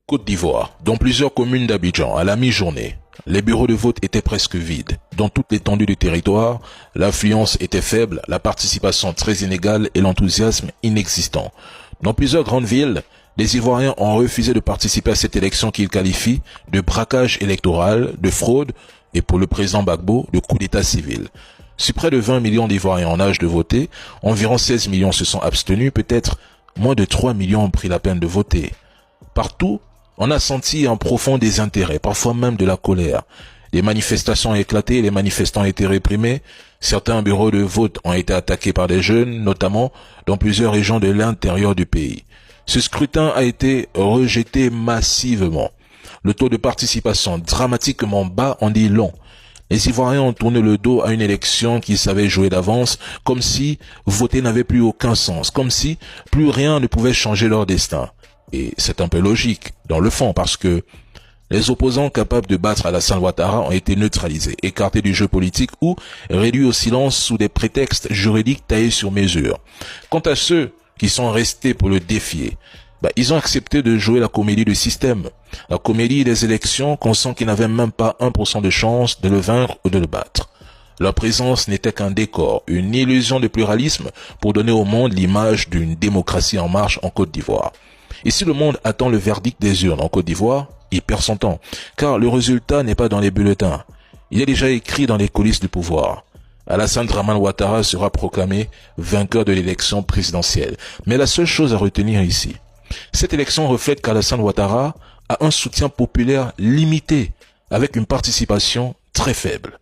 Côte d'Ivoire, dans plusieurs communes d'Abidjan, à la mi-journée, les bureaux de vote étaient presque vides. Dans toute l'étendue du territoire, l'affluence était faible, la participation très inégale et l'enthousiasme inexistant. Dans plusieurs grandes villes, les Ivoiriens ont refusé de participer à cette élection qu'ils qualifient de braquage électoral, de fraude et pour le président Gbagbo, de coup d'état civil. Sur près de 20 millions d'Ivoiriens en âge de voter, environ 16 millions se sont abstenus, peut-être moins de 3 millions ont pris la peine de voter. Partout, on a senti un profond désintérêt, parfois même de la colère. Les manifestations ont éclaté, les manifestants ont été réprimés. Certains bureaux de vote ont été attaqués par des jeunes, notamment dans plusieurs régions de l'intérieur du pays. Ce scrutin a été rejeté massivement. Le taux de participation dramatiquement bas en dit long. Les Ivoiriens ont tourné le dos à une élection qu'ils savaient jouer d'avance, comme si voter n'avait plus aucun sens, comme si plus rien ne pouvait changer leur destin. Et c'est un peu logique, dans le fond, parce que les opposants capables de battre Alassane Ouattara ont été neutralisés, écartés du jeu politique ou réduits au silence sous des prétextes juridiques taillés sur mesure. Quant à ceux qui sont restés pour le défier, ils ont accepté de jouer la comédie du système, la comédie des élections qu'on sent qu'ils n'avaient même pas 1% de chance de le vaincre ou de le battre. Leur présence n'était qu'un décor, une illusion de pluralisme pour donner au monde l'image d'une démocratie en marche en Côte d'Ivoire. Et si le monde attend le verdict des urnes en Côte d'Ivoire, il perd son temps, car le résultat n'est pas dans les bulletins. Il est déjà écrit dans les coulisses du pouvoir. Alassane Dramane Ouattara sera proclamé vainqueur de l'élection présidentielle. Mais la seule chose à retenir ici, cette élection reflète qu'Alassane Ouattara a un soutien populaire limité, avec une participation très faible.